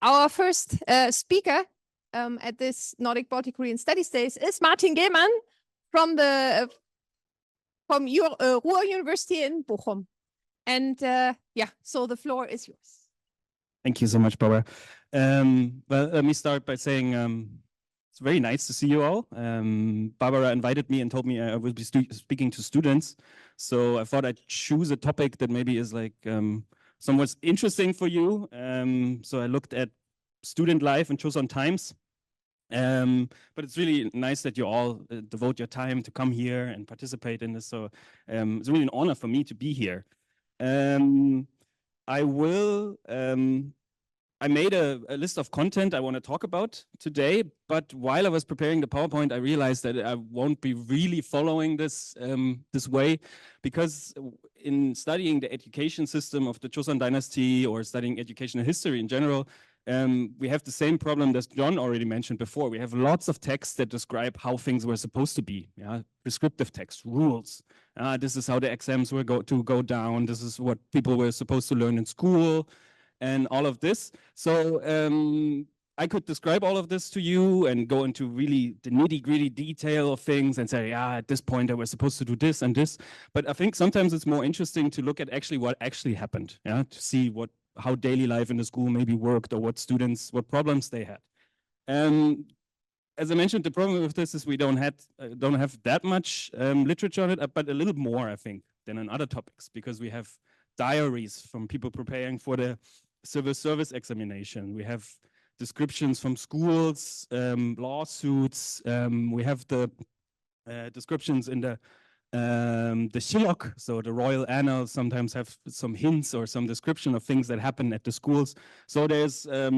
Our first speaker at this Nordic Baltic Korean Studies Days is Martin Gehlmann from Ruhr University in Bochum. And yeah, so the floor is yours. Thank you so much, Barbara. Well, let me start by saying it's very nice to see you all. Barbara invited me and told me I will be speaking to students. So I thought I'd choose a topic that maybe is like somewhat interesting for you. So I looked at student life in Chosǒn times. But it's really nice that you all devote your time to come here and participate in this. So it's really an honor for me to be here. I made a list of content I want to talk about today, but while I was preparing the PowerPoint, I realized that I won't be really following this this way, because in studying the education system of the Chosǒn dynasty or studying educational history in general, we have the same problem that John already mentioned before. We have lots of texts that describe how things were supposed to be, prescriptive texts, rules. This is how the exams were to go down. This is what people were supposed to learn in school and all of this. So I could describe all of this to you and go into really the nitty-gritty detail of things and say, at this point they were supposed to do this and this. But I think sometimes it's more interesting to look at actually what actually happened, to see how daily life in the school maybe worked, or what problems they had. As I mentioned, the problem with this is we don't have that much literature on it, but a little more, I think, than on other topics, because we have diaries from people preparing for the civil service examination. We have descriptions from schools, lawsuits. We have the descriptions in the Shillok, so the royal annals sometimes have some hints or some description of things that happen at the schools. So there's a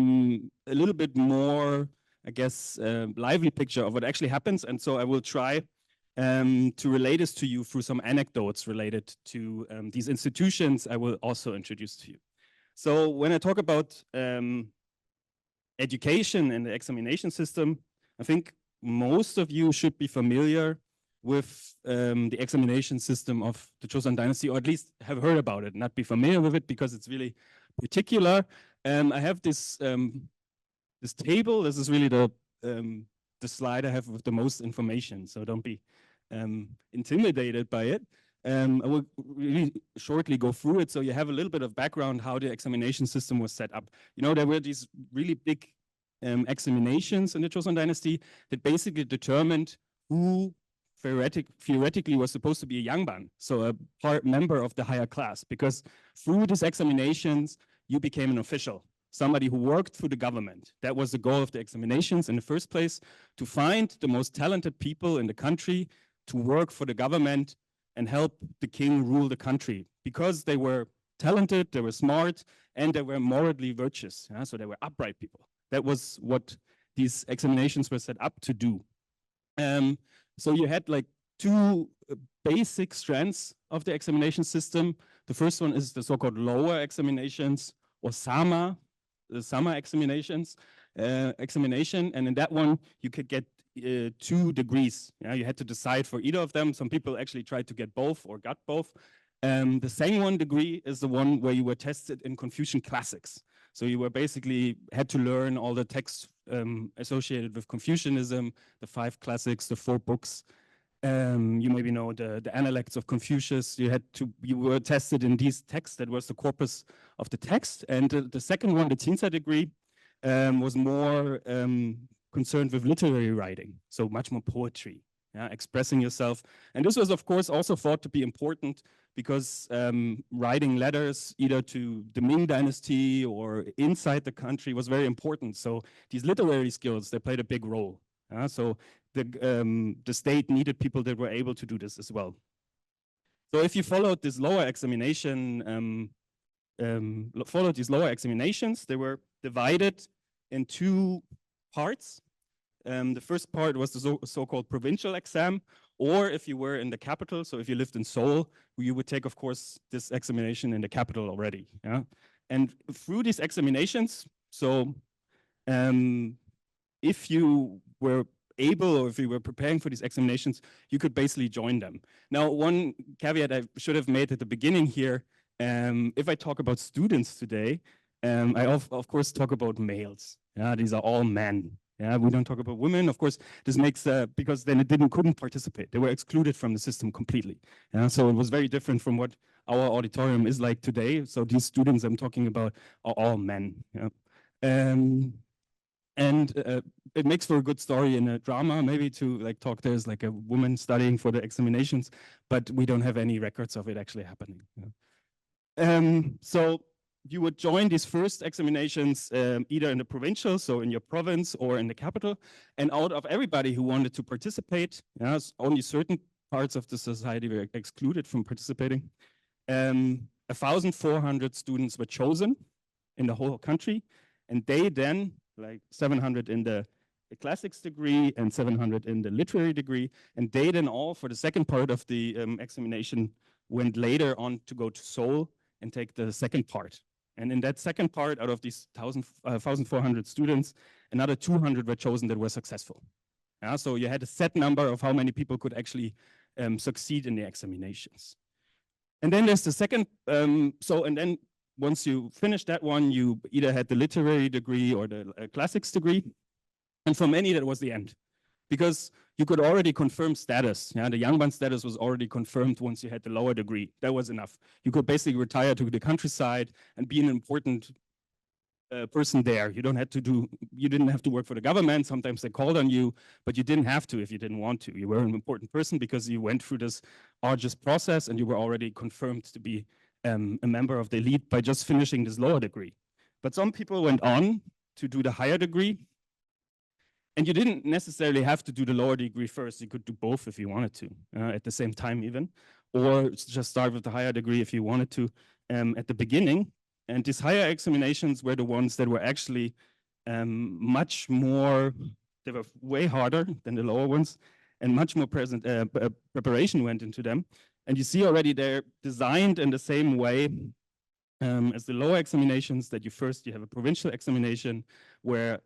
little bit more, I guess, lively picture of what actually happens. And so I will try to relate this to you through some anecdotes related to these institutions I will also introduce to you. So when I talk about education and the examination system, I think most of you should be familiar with the examination system of the Chosǒn dynasty, or at least have heard about it, not be familiar with it because it's really particular. I have this this table. This is really the slide I have with the most information, so don't be intimidated by it. I will really shortly go through it so you have a little bit of background how the examination system was set up. You know, there were these really big examinations in the Chosǒn dynasty that basically determined who theoretically was supposed to be a yangban, so a part member of the higher class, because through these examinations you became an official, somebody who worked for the government. That was the goal of the examinations in the first place, to find the most talented people in the country to work for the government and help the king rule the country, because they were talented, they were smart, and they were morally virtuous. So they were upright people. That was what these examinations were set up to do. So you had like two basic strands of the examination system. The first one is the so-called lower examinations, or Sama, the Sama examination, and in that one you could get 2 degrees. You had to decide for either of them. Some people actually tried to get both or got both. The Sangwon degree is the one where you were tested in Confucian classics. So you were basically had to learn all the texts associated with Confucianism, the 5 classics, the 4 books. You maybe know the Analects of Confucius. You were tested in these texts. That was the corpus of the text. And the second one, the Tinsa degree, was more concerned with literary writing, so much more poetry, expressing yourself. And this was, of course, also thought to be important because writing letters either to the Ming dynasty or inside the country was very important. So these literary skills, they played a big role. So the state needed people that were able to do this as well. So if you followed this lower examination, they were divided in 2 parts. The first part was the so-called provincial exam, or if you were in the capital, so if you lived in Seoul, you would take, of course, this examination in the capital already. And through these examinations, so if you were able, or if you were preparing for these examinations, you could basically join them. Now, one caveat I should have made at the beginning here, if I talk about students today, I of course talk about males. Yeah, these are all men. Yeah, we don't talk about women. Of course, this makes because then it couldn't participate. They were excluded from the system completely. Yeah, so it was very different from what our auditorium is like today. So these students I'm talking about are all men. Yeah. And it makes for a good story in a drama, maybe to like talk. There's like a woman studying for the examinations, but we don't have any records of it actually happening. Yeah. So you would join these first examinations either in the provincial, so in your province, or in the capital. And out of everybody who wanted to participate, only certain parts of the society were excluded from participating. 1,400 students were chosen in the whole country, and they then, like 700 in the classics degree and 700 in the literary degree, and they then all, for the second part of the examination, went later on to go to Seoul and take the second part. And in that second part, out of these 1,400 students, another 200 were chosen that were successful. Yeah, so you had a set number of how many people could actually succeed in the examinations. And then there's the second, and then once you finish that one, you either had the literary degree or the classics degree. And for many, that was the end, because you could already confirm status. Yeah, the Gehlmann status was already confirmed once you had the lower degree. That was enough. You could basically retire to the countryside and be an important person there. You didn't have to work for the government. Sometimes they called on you, but you didn't have to if you didn't want to. You were an important person because you went through this arduous process and you were already confirmed to be a member of the elite by just finishing this lower degree. But some people went on to do the higher degree. And you didn't necessarily have to do the lower degree first. You could do both if you wanted to, at the same time even, or just start with the higher degree if you wanted to at the beginning. And these higher examinations were the ones that were actually much more, they were way harder than the lower ones, and much more preparation went into them. And you see already they're designed in the same way as the lower examinations, that you have a provincial examination where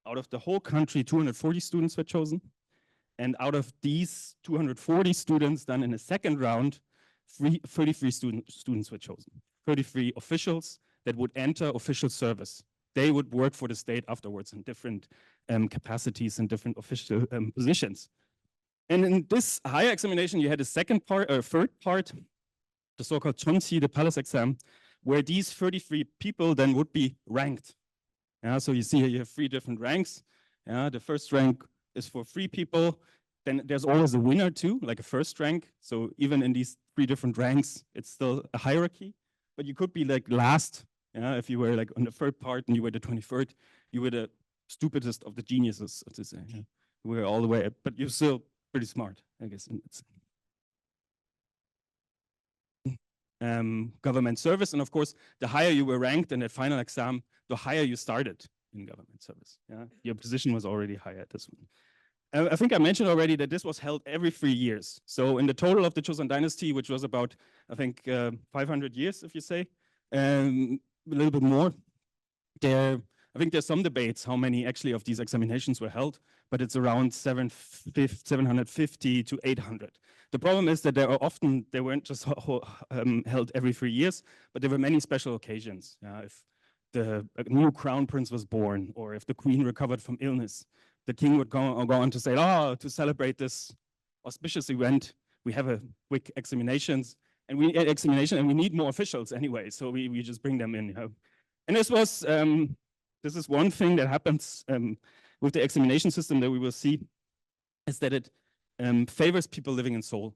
out of the whole country, 240 students were chosen. And out of these 240 students, done in the second round, 33 students were chosen. 33 officials that would enter official service. They would work for the state afterwards in different capacities and different official positions. And in this higher examination, you had a second part, or third part, the so-called Chonsea, the palace exam, where these 33 people then would be ranked. Yeah, so you see here you have 3 different ranks. Yeah, the first rank is for 3 people. Then there's always a winner too, like a first rank. So even in these 3 different ranks, it's still a hierarchy. But you could be like last. Yeah, if you were like on the third part and you were the 23rd, you were the stupidest of the geniuses, so to say. Yeah. You were all the way, but you're still pretty smart, I guess. Government service, and of course, the higher you were ranked in that final exam, the higher you started in government service. Yeah, your position was already higher at this one. I think I mentioned already that this was held every 3 years. So in the total of the Chosǒn dynasty, which was about, I think, 500 years, if you say, a little bit more, I think there's some debates how many actually of these examinations were held, but it's around 750 to 800. The problem is that they weren't just held every 3 years, but there were many special occasions. If a new crown prince was born, or if the queen recovered from illness, the king would go on to say, to celebrate this auspicious event, we have a quick examinations, and we need more officials anyway, so we just bring them in. And this is one thing that happens with the examination system that we will see, is that it favors people living in Seoul.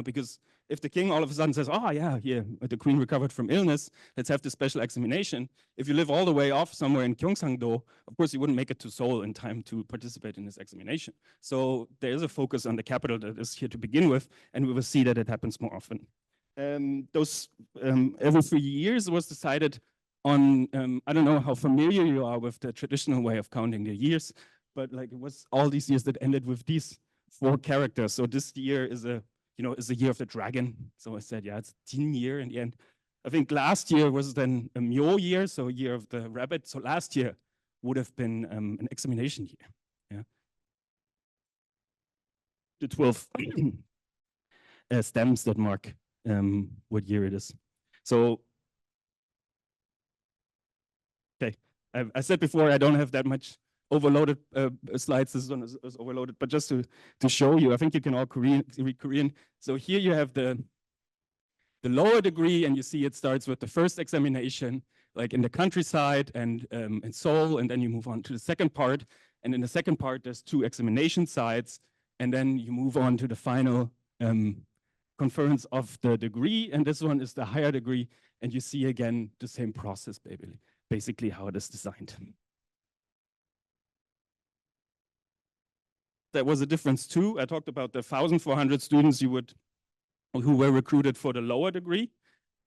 Because if the king all of a sudden says, the queen recovered from illness, let's have this special examination. If you live all the way off somewhere in Gyeongsang-do, of course you wouldn't make it to Seoul in time to participate in this examination. So there is a focus on the capital that is here to begin with, and we will see that it happens more often. Every 3 years it was decided on, I don't know how familiar you are with the traditional way of counting the years, but like it was all these years that ended with these 4 characters. So this year is the year of the dragon. So I said, it's a Jin year in the end. I think last year was then a Myo year, so year of the rabbit. So last year would have been an examination year. Yeah. The 12 stems that mark what year it is. So I said before, I don't have that much overloaded slides. This one is overloaded, but just to show you, I think you can all read Korean. So here you have the lower degree, and you see it starts with the first examination, like in the countryside and in Seoul, and then you move on to the second part. And in the second part, there's 2 examination sites, and then you move on to the final conference of the degree, and this one is the higher degree, and you see again the same process, basically how it is designed. There was a difference too. I talked about the 1,400 students who were recruited for the lower degree,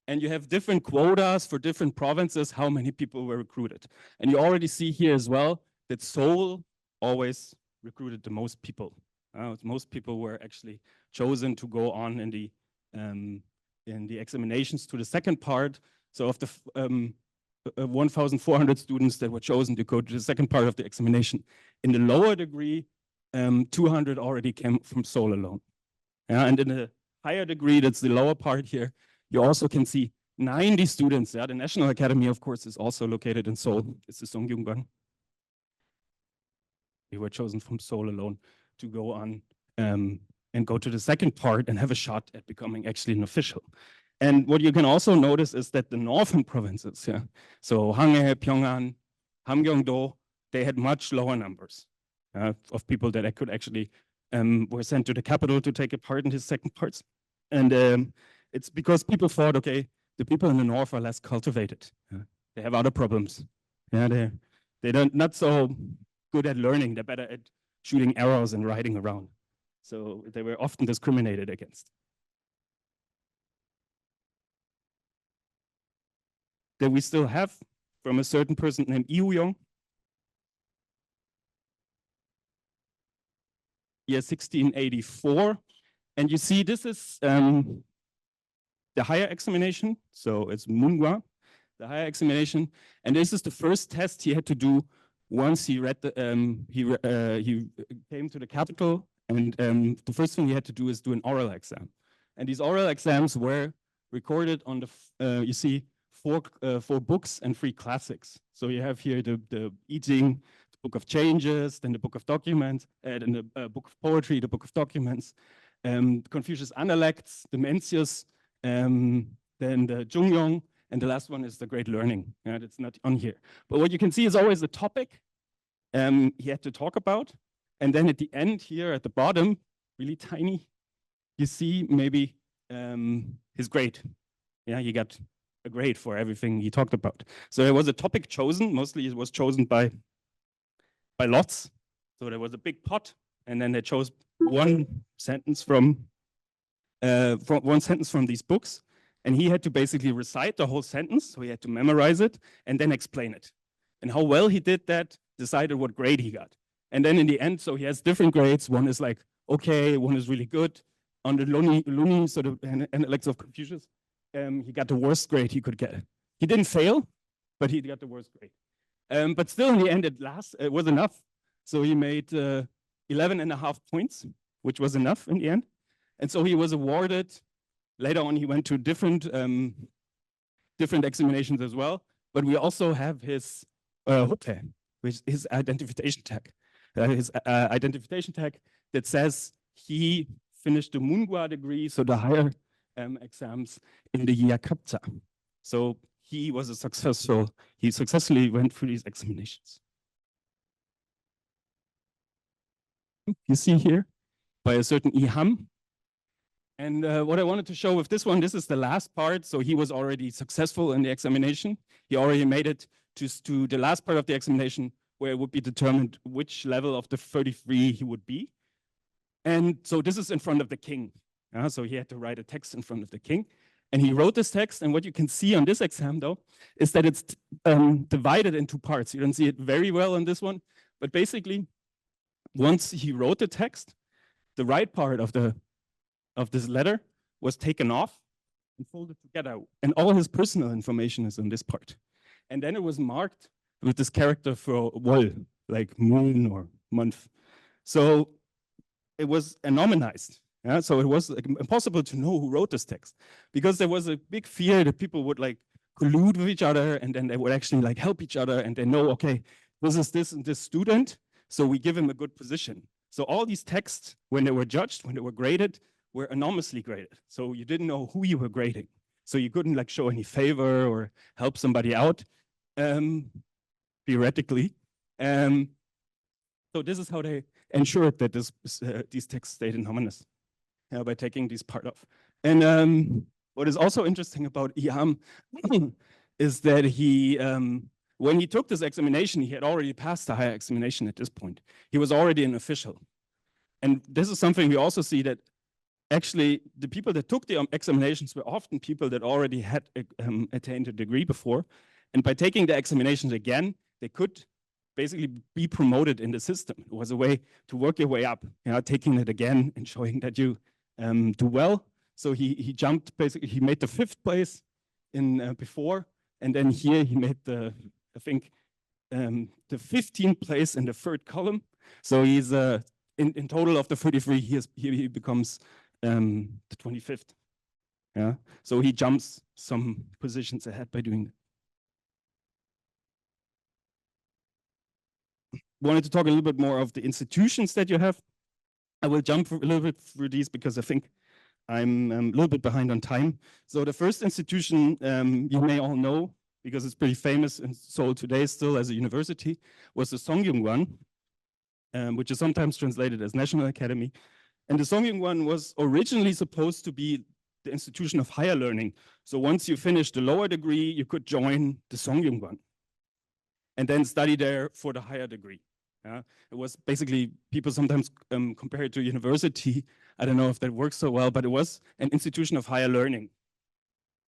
and you have different quotas for different provinces, how many people were recruited. And you already see here as well that Seoul always recruited the most people. Most people were actually chosen to go on in the examinations to the second part. So of the 1,400 students that were chosen to go to the second part of the examination, in the lower degree, 200 already came from Seoul alone. And in the higher degree, that's the lower part here, you also can see 90 students. The National Academy, of course, is also located in Seoul. It's the Songyungan. They were chosen from Seoul alone to go on and go to the second part and have a shot at becoming actually an official. And what you can also notice is that the northern provinces, so Hanghae, Pyongan, Hamgyongdo, they had much lower numbers of people that could actually were sent to the capital to take a part in his second parts. And it's because people thought, okay, the people in the north are less cultivated. They have other problems. They're not so good at learning. They're better at shooting arrows and riding around. So they were often discriminated against. That we still have from a certain person named Iuyong. Year 1684. And you see this is the higher examination. So it's Mungwa, the higher examination. And this is the first test he had to do once he read he came to the capital. And the first thing he had to do is do an oral exam. And these oral exams were recorded on the, you see, 4 books and 3 classics. So you have here the Eating, the Book of Changes, then the Book of Documents, then the Book of Poetry, the Book of Documents, Confucius Analects, the Mencius, then the Jungyong, and the last one is the Great Learning. It's not on here. But what you can see is always a topic he had to talk about. And then at the end here at the bottom, really tiny, you see maybe his grade. He got a grade for everything he talked about. So there was a topic chosen. Mostly it was chosen by lots. So there was a big pot, and then they chose one sentence from these books, and he had to basically recite the whole sentence. So he had to memorize it and then explain it. And how well he did that decided what grade he got. And then in the end, so he has different grades. One is like okay, one is really good. On the Luni sort of Analects of Confucius, he got the worst grade he could get. He didn't fail, but he got the worst grade. But still, in the end, it was enough. So he made 11.5 points, which was enough in the end. And so he was awarded. Later on, he went to different examinations as well. But we also have his Hotte, which is his identification tag. His identification tag that says he finished the Mungwa degree, so the higher exams in the year Kapta. So he was he successfully went through these examinations. You see here by a certain Iham. And what I wanted to show with this one, this is the last part. So he was already successful in the examination. He already made it to the last part of the examination where it would be determined which level of the 33 he would be. And so this is in front of the king. So he had to write a text in front of the king. And he wrote this text. And what you can see on this exam, though, is that it's divided into parts. You don't see it very well on this one. But basically, once he wrote the text, the right part of this letter was taken off and folded together. And all his personal information is in this part. And then it was marked with this character for Wol, like moon or month. So it was anonymized. So it was impossible to know who wrote this text, because there was a big fear that people would like collude with each other, and then they would actually like help each other, and they know, okay, this is this and this student, so we give him a good position. So all these texts, when they were judged, when they were graded, were anonymously graded. So you didn't know who you were grading. So you couldn't like show any favor or help somebody out, theoretically. So this is how they ensured that these texts stayed anonymous, by taking this part off. And what is also interesting about Iham is that he, when he took this examination, he had already passed the higher examination at this point. He was already an official. And this is something we also see, that actually the people that took the examinations were often people that already had attained a degree before. And by taking the examinations again, they could basically be promoted in the system. It was a way to work your way up, taking it again and showing that you do well. So he jumped, basically, he made the 5th place in before, and then here he made the, I think, the 15th place in the 3rd column. So he's in total of the 33, he becomes the 25th. Yeah, so he jumps some positions ahead by doing that. Wanted to talk a little bit more of the institutions that you have. I will jump a little bit through these because I think I'm a little bit behind on time. So the first institution you may all know, because it's pretty famous in Seoul today still as a university, was the Songyungwan, which is sometimes translated as National Academy. And the Songyungwan was originally supposed to be the institution of higher learning. So once you finished the lower degree, you could join the Songyungwan and then study there for the higher degree. It was basically, people sometimes compare it to university. I don't know if that works so well, but it was an institution of higher learning.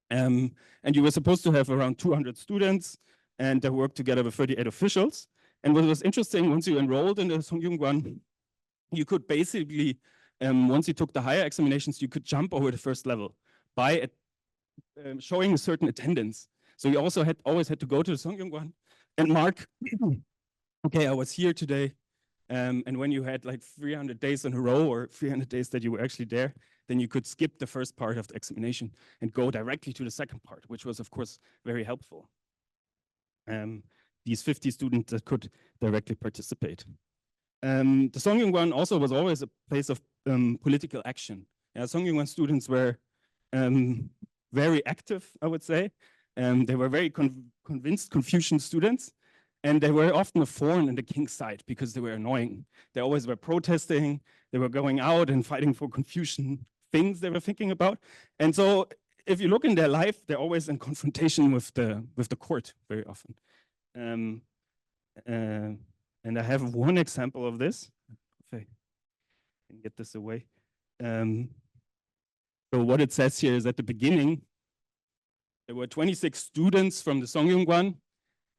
And you were supposed to have around 200 students, and they worked together with 38 officials. And what was interesting, once you enrolled in the Songyungwan, you could basically, once you took the higher examinations, you could jump over the first level by showing a certain attendance. So you also always had to go to the Songyungwan and mark, okay, I was here today. And when you had like 300 days in a row or 300 days that you were actually there, then you could skip the first part of the examination and go directly to the second part, which was, of course, very helpful. These 50 students that could directly participate. The Songyungwan also was always a place of political action. Songyungwan students were very active, I would say. They were very convinced Confucian students. And they were often a thorn in the king's side because they were annoying. They always were protesting. They were going out and fighting for Confucian things they were thinking about. And so if you look in their life, they're always in confrontation with the court very often. And I have one example of this. If I can get this away. So what it says here is at the beginning, there were 26 students from the Songyungwan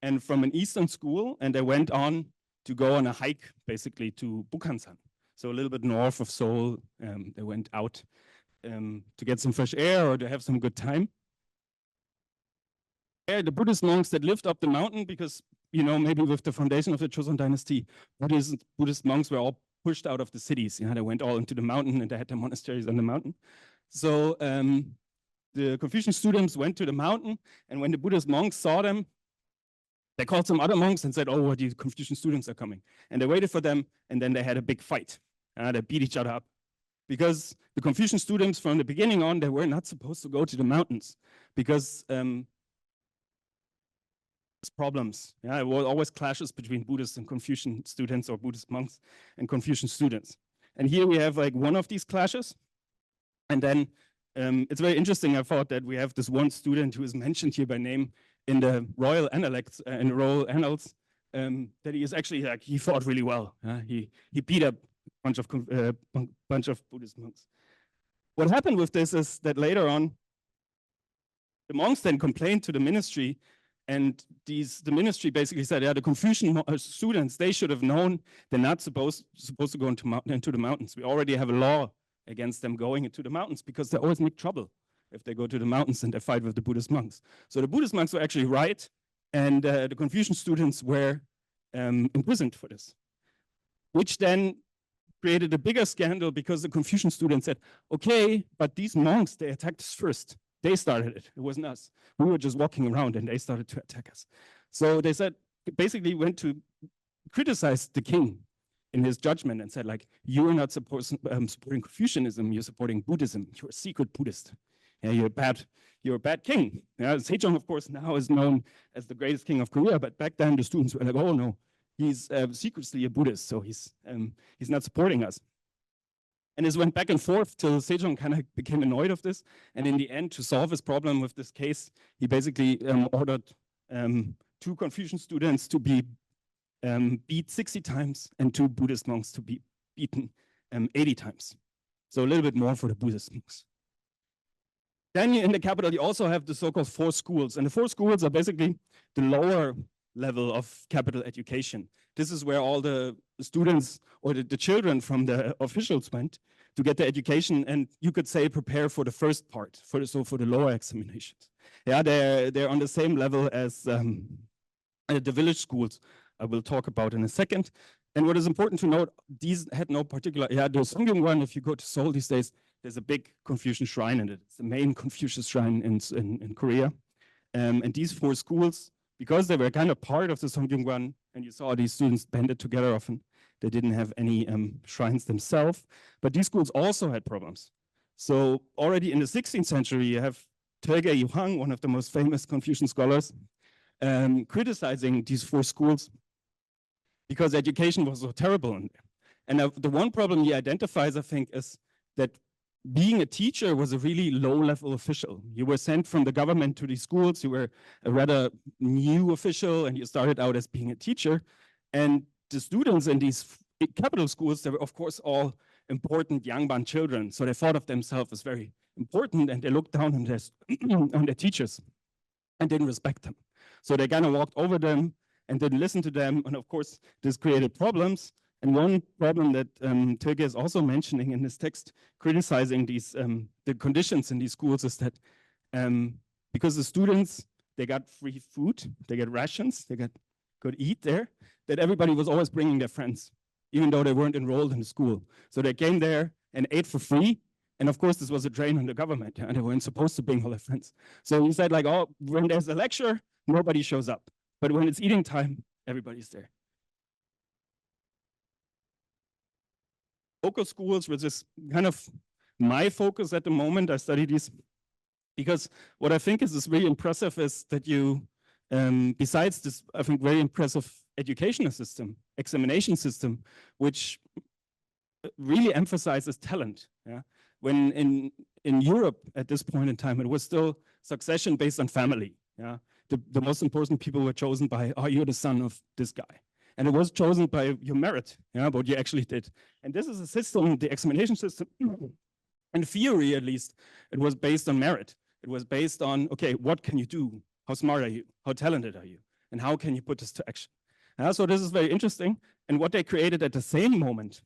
and from an Eastern school, and they went on to go on a hike, basically, to Bukhansan. So a little bit north of Seoul. They went out to get some fresh air or to have some good time. The Buddhist monks that lived up the mountain, because, maybe with the foundation of the Chosǒn dynasty, Buddhist monks were all pushed out of the cities. They went all into the mountain, and they had their monasteries on the mountain. So the Confucian students went to the mountain, and when the Buddhist monks saw them, they called some other monks and said, oh, well, these Confucian students are coming. And they waited for them, and then they had a big fight. They beat each other up. Because the Confucian students, from the beginning on, they were not supposed to go to the mountains. Because problems. It was always clashes between Buddhist and Confucian students, or Buddhist monks and Confucian students. And here we have like one of these clashes. And then it's very interesting, I thought, that we have this one student who is mentioned here by name in the royal annals, that he is actually like, he fought really well. He beat up a bunch of Buddhist monks. What happened with this is that later on, the monks then complained to the ministry, and the ministry basically said, the Confucian students, they should have known they're not supposed to go into the mountains. We already have a law against them going into the mountains because they always make trouble if they go to the mountains and they fight with the Buddhist monks. So the Buddhist monks were actually right, and the Confucian students were imprisoned for this, which then created a bigger scandal because the Confucian students said, okay, but these monks, they attacked us first. They started it. It wasn't us. We were just walking around and they started to attack us. So they said, basically went to criticize the king in his judgment and said, like, you're not supporting Confucianism, you're supporting Buddhism. You're a secret Buddhist. Yeah, you're a bad king. Yeah, Sejong, of course, now is known as the greatest king of Korea, but back then the students were like, oh no, he's secretly a Buddhist, so he's not supporting us. And this went back and forth till Sejong kind of became annoyed of this. And in the end, to solve his problem with this case, he basically ordered 2 Confucian students to be beat 60 times and 2 Buddhist monks to be beaten 80 times. So a little bit more for the Buddhist monks. Then in the capital, you also have the so-called 4 schools. And the 4 schools are basically the lower level of capital education. This is where all the students or the children from the officials went to get their education, and you could say prepare for the first part, for the lower examinations. Yeah, they're on the same level as the village schools I will talk about in a second. And what is important to note, these had no particular, the Songyung-wan, if you go to Seoul these days, there's a big Confucian shrine in it. It's the main Confucius shrine in Korea. And these 4 schools, because they were kind of part of the Songyung-wan, and you saw these students banded together often, they didn't have any shrines themselves, but these schools also had problems. So already in the 16th century, you have Toege Yuhang, one of the most famous Confucian scholars, criticizing these 4 schools because education was so terrible in there. And the one problem he identifies, I think, is that being a teacher was a really low-level official. You were sent from the government to these schools. You were a rather new official, and you started out as being a teacher. And the students in these capital schools, they were, of course, all important Yangban children. So they thought of themselves as very important, and they looked down on their teachers and didn't respect them. So they kind of walked over them and didn't listen to them. And of course, this created problems. And one problem that Toege is also mentioning in this text, criticizing these the conditions in these schools, is that because the students, they got free food, they get rations, they could eat there, that everybody was always bringing their friends, even though they weren't enrolled in the school. So they came there and ate for free. And of course, this was a drain on the government, and they weren't supposed to bring all their friends. So he said, like, oh, when there's a lecture, nobody shows up. But when it's eating time, everybody's there. Local schools, which is kind of my focus at the moment. I study these because what I think is really impressive is that you, besides this, I think, very impressive educational system, examination system, which really emphasizes talent. Yeah? When in Europe at this point in time, it was still succession based on family. Yeah? The most important people were chosen by, oh, you're the son of this guy. And it was chosen by your merit, what you actually did. And this is a system, the examination system, in theory at least, it was based on merit. It was based on, okay, what can you do? How smart are you? How talented are you? And how can you put this to action? So this is very interesting. And what they created at the same moment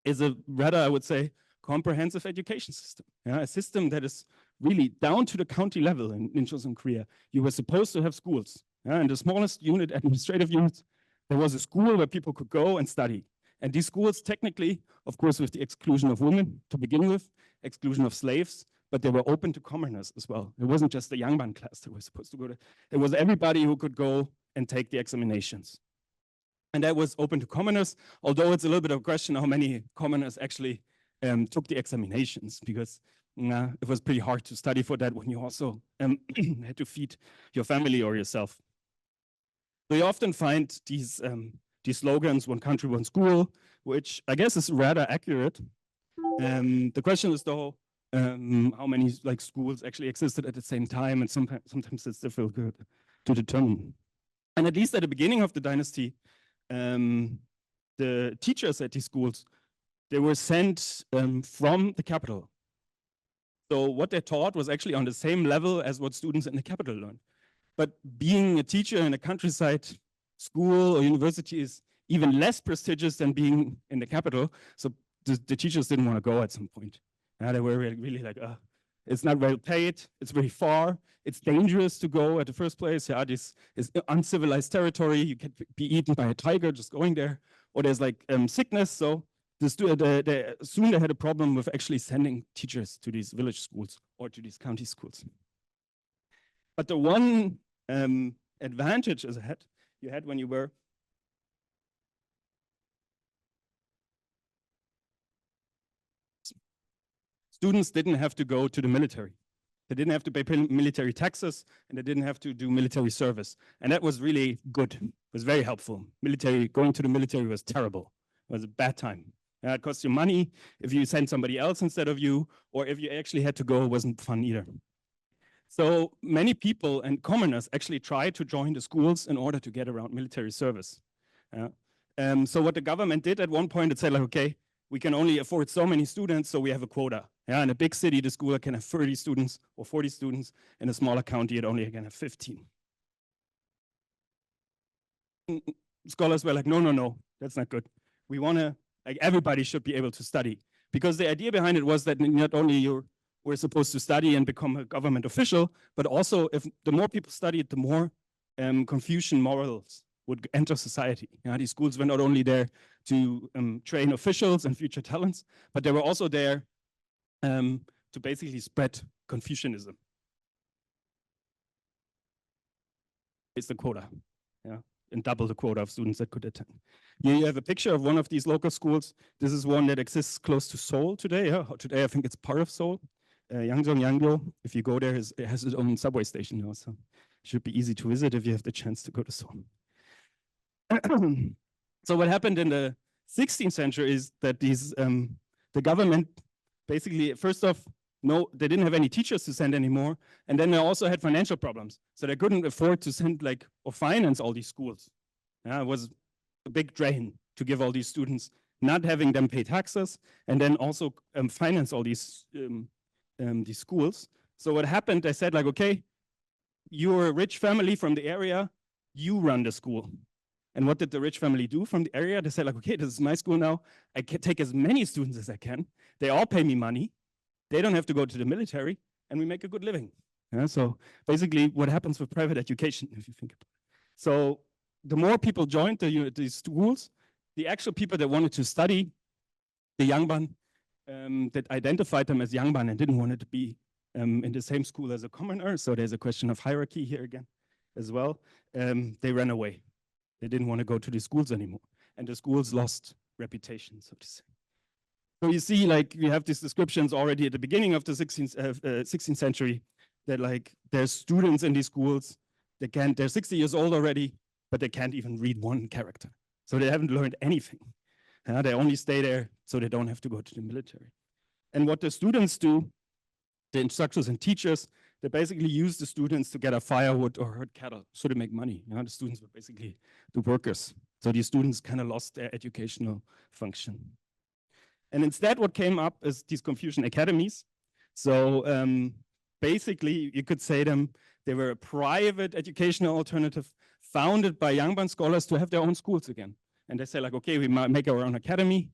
is a rather, I would say, comprehensive education system. A system that is really down to the county level in Chosǒn, Korea. You were supposed to have schools. In the smallest unit, administrative units, there was a school where people could go and study. And these schools technically, of course, with the exclusion of women to begin with, exclusion of slaves, but they were open to commoners as well. It wasn't just the Yangban class that was supposed to go to. It was everybody who could go and take the examinations. And that was open to commoners, although it's a little bit of a question how many commoners actually took the examinations, because it was pretty hard to study for that when you also had to feed your family or yourself. So you often find these slogans, one country, one school, which I guess is rather accurate. The question is though, how many schools actually existed at the same time, and sometimes it's difficult to determine. And at least at the beginning of the dynasty, the teachers at these schools, they were sent from the capital. So what they taught was actually on the same level as what students in the capital learned. But being a teacher in a countryside school or university is even less prestigious than being in the capital. So the teachers didn't want to go at some point. They were really like, it's not well paid, it's very far, it's dangerous to go at the first place. This is uncivilized territory, you can be eaten by a tiger just going there, or there's like sickness. So soon they had a problem with actually sending teachers to these village schools or to these county schools. But the one advantage you had when you were students didn't have to go to the military. They didn't have to pay military taxes, and they didn't have to do military service. And that was really good. It was very helpful. Going to the military was terrible. It was a bad time. It cost you money if you sent somebody else instead of you, or if you actually had to go, it wasn't fun either. So many people and commoners actually tried to join the schools in order to get around military service. So what the government did at one point, it said like, okay, we can only afford so many students, so we have a quota. In a big city, the school can have 30 students or 40 students. In a smaller county, it only can have 15. Scholars were like, no, that's not good. We want to, like, everybody should be able to study. Because the idea behind it was that not only you were supposed to study and become a government official, but also if the more people studied, the more Confucian morals would enter society. These schools were not only there to train officials and future talents, but they were also there to basically spread Confucianism. It's the quota, and double the quota of students that could attend. Here you have a picture of one of these local schools. This is one that exists close to Seoul today. Today I think it's part of Seoul. Yangjeong, if you go there, it has its own subway station now, so it should be easy to visit if you have the chance to go to Seoul. So what happened in the 16th century is that the government basically, first off, they didn't have any teachers to send anymore, and then they also had financial problems, so they couldn't afford to send or finance all these schools. It was a big drain to give all these students, not having them pay taxes, and then also finance all these schools. So what happened? They said like, okay, you're a rich family from the area, you run the school. And what did the rich family do from the area? They said like, okay, this is my school now. I can take as many students as I can. They all pay me money. They don't have to go to the military, and we make a good living. So basically what happens with private education, if you think about it. So the more people joined these schools, the actual people that wanted to study, the Gehlmann, that identified them as Gehlmann and didn't want to be in the same school as a commoner. So there's a question of hierarchy here again as well. They ran away. They didn't want to go to the schools anymore. And the schools lost reputation, so to say. So you see, like, we have these descriptions already at the beginning of the 16th century that, like, there's students in these schools, they're 60 years old already, but they can't even read one character. So they haven't learned anything. They only stay there so they don't have to go to the military. And what the students do, the instructors and teachers, they basically use the students to gather firewood or herd cattle, so they make money. The students were basically the workers. So these students kind of lost their educational function. And instead, what came up is these Confucian academies. So basically, you could say they were a private educational alternative founded by Gehlmann scholars to have their own schools again. And they say like, okay, we might make our own academy.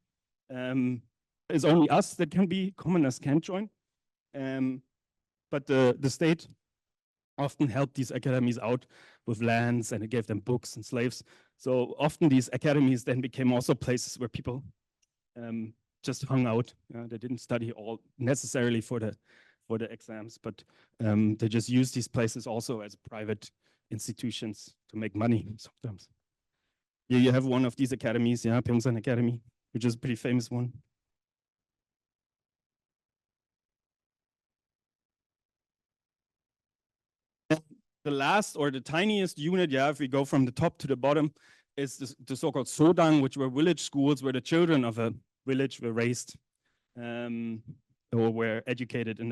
It's only us that can be, commoners can't join. But the state often helped these academies out with lands, and it gave them books and slaves. So often these academies then became also places where people just hung out. They didn't study all necessarily for the exams, but they just used these places also as private institutions to make money sometimes. Here you have one of these academies, Pyeongsan Academy, which is a pretty famous one. The last or the tiniest unit, if we go from the top to the bottom, is the so-called Sodang, which were village schools where the children of a village were raised or were educated and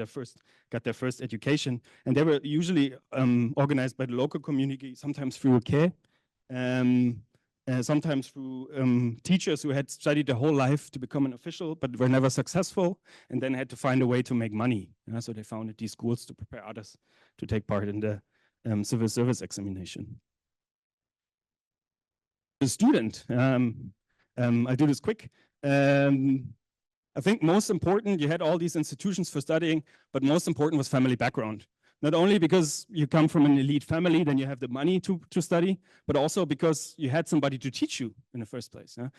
got their first education. And they were usually organized by the local community, sometimes through a care, sometimes through teachers who had studied their whole life to become an official, but were never successful, and then had to find a way to make money. So they founded these schools to prepare others to take part in the civil service examination. The student, I'll do this quick. I think most important, you had all these institutions for studying, but most important was family background. Not only because you come from an elite family, then you have the money to study, but also because you had somebody to teach you in the first place. Yeah?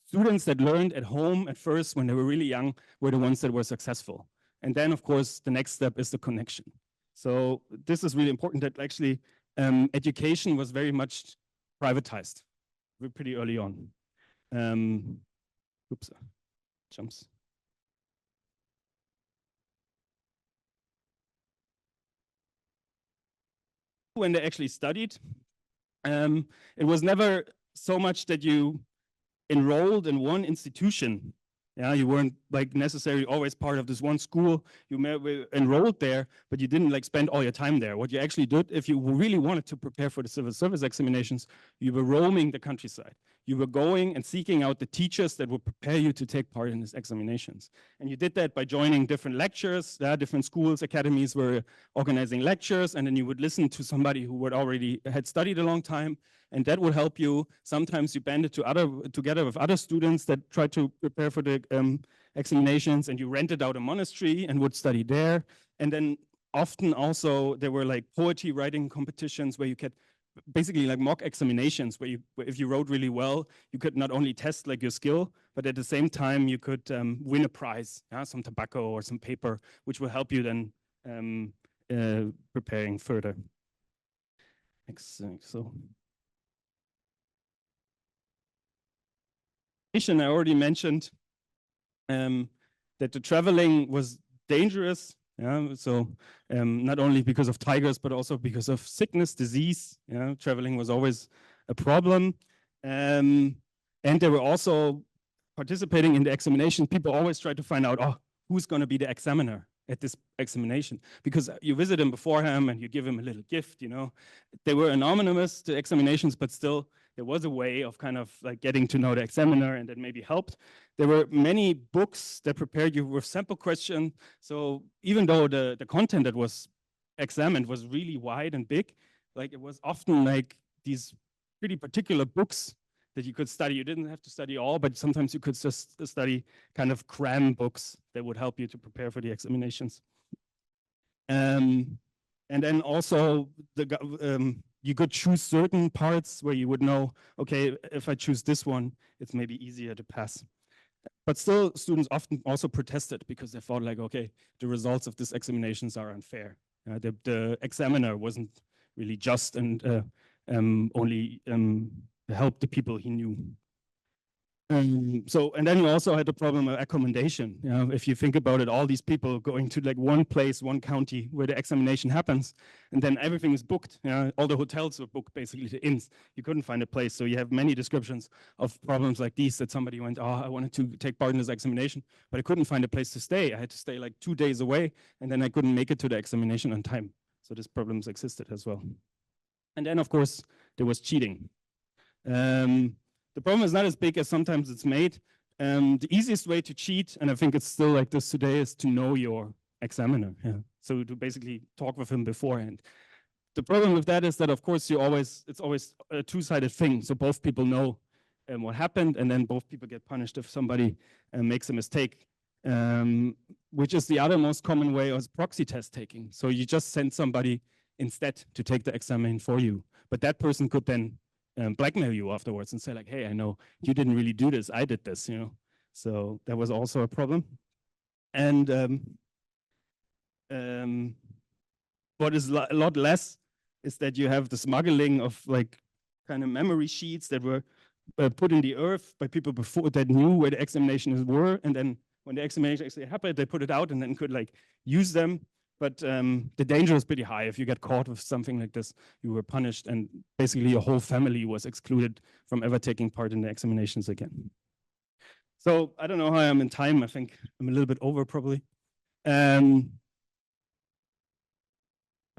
Students that learned at home at first when they were really young were the ones that were successful. And then, of course, the next step is the connection. So this is really important that actually education was very much privatized pretty early on. Oops, jumps. When they actually studied, it was never so much that you enrolled in one institution. Yeah, you weren't like necessarily always part of this one school. You may be enrolled there, but you didn't like spend all your time there. What you actually did, if you really wanted to prepare for the civil service examinations, you were roaming the countryside. You were going and seeking out the teachers that would prepare you to take part in these examinations. And you did that by joining different lectures. Different schools, academies were organizing lectures, and then you would listen to somebody who would already had studied a long time, and that would help you. Sometimes you banded together with other students that tried to prepare for the examinations, and you rented out a monastery and would study there. And then often also there were like poetry writing competitions where you could basically like mock examinations where if you wrote really well, you could not only test like your skill, but at the same time you could win a prize, some tobacco or some paper, which will help you then preparing further. So I already mentioned that the traveling was dangerous. Yeah, so not only because of tigers, but also because of sickness, disease. Yeah, traveling was always a problem. And they were also participating in the examination. People always try to find out, oh, who's going to be the examiner at this examination? Because you visit him beforehand and you give him a little gift, you know. They were anonymous, the examinations, but still there was a way of kind of like getting to know the examiner, and that maybe helped. There were many books that prepared you with sample questions. So even though the content that was examined was really wide and big, like it was often like these pretty particular books that you could study. You didn't have to study all, but sometimes you could just study kind of cram books that would help you to prepare for the examinations. And then also you could choose certain parts where you would know, okay, if I choose this one, it's maybe easier to pass. But still, students often also protested because they thought like, okay, the results of these examinations are unfair. The examiner wasn't really just and only helped the people he knew. And then you also had the problem of accommodation. You know, if you think about it, all these people going to like one place, one county where the examination happens, and then everything is booked. You know, all the hotels were booked, basically the inns. You couldn't find a place. So you have many descriptions of problems like these, that somebody went, oh, I wanted to take part in this examination, but I couldn't find a place to stay. I had to stay like 2 days away, and then I couldn't make it to the examination on time. So these problems existed as well. And then, of course, there was cheating. The problem is not as big as sometimes it's made. The easiest way to cheat, and I think it's still like this today, is to know your examiner. Yeah. So to basically talk with him beforehand. The problem with that is that, of course, it's always a two-sided thing. So both people know what happened, and then both people get punished if somebody makes a mistake, which is the other most common way is proxy test taking. So you just send somebody instead to take the examen for you, but that person could then blackmail you afterwards and say like, hey, I know you didn't really do this, I did this, you know. So that was also a problem. And what is a lot less is that you have the smuggling of like kind of memory sheets that were put in the earth by people before that knew where the examinations were, and then when the examination actually happened, they put it out and then could like use them. But the danger is pretty high. If you get caught with something like this, you were punished, and basically your whole family was excluded from ever taking part in the examinations again. So I don't know how I am in time. I think I'm a little bit over probably. I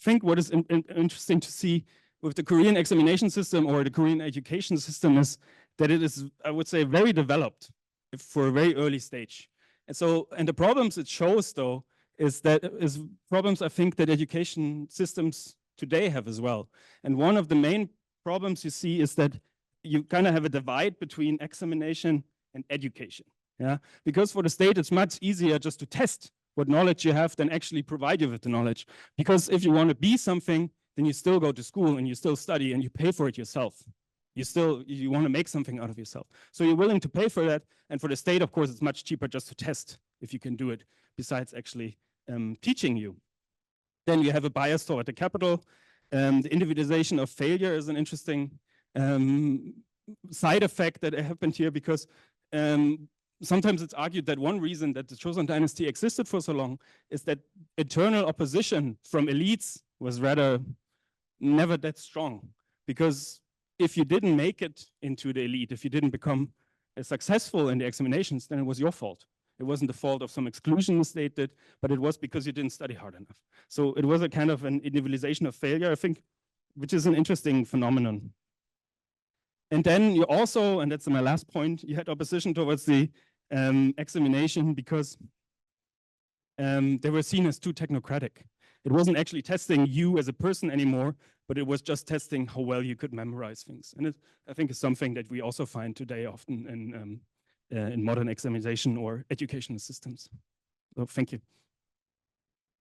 think what is interesting to see with the Korean examination system or the Korean education system is that it is, I would say, very developed for a very early stage. And the problems it shows, though, is problems I think that education systems today have as well. And one of the main problems you see is that you kind of have a divide between examination and education. Yeah, because for the state it's much easier just to test what knowledge you have than actually provide you with the knowledge. Because if you want to be something, then you still go to school and you still study and you pay for it yourself. You want to make something out of yourself. So you're willing to pay for that. And for the state, of course, it's much cheaper just to test if you can do it, besides actually teaching you. Then you have a bias toward the capital. The individualization of failure is an interesting side effect that happened here, because sometimes it's argued that one reason that the Chosǒn dynasty existed for so long is that internal opposition from elites was rather never that strong. Because if you didn't make it into the elite, if you didn't become successful in the examinations, then it was your fault. It wasn't the fault of some exclusion the state did, but it was because you didn't study hard enough. So it was a kind of an individualization of failure, I think, which is an interesting phenomenon. And then you also, and that's my last point, you had opposition towards the examination because they were seen as too technocratic. It wasn't actually testing you as a person anymore, but it was just testing how well you could memorize things. And I think it's something that we also find today often in modern examination or educational systems. So thank you.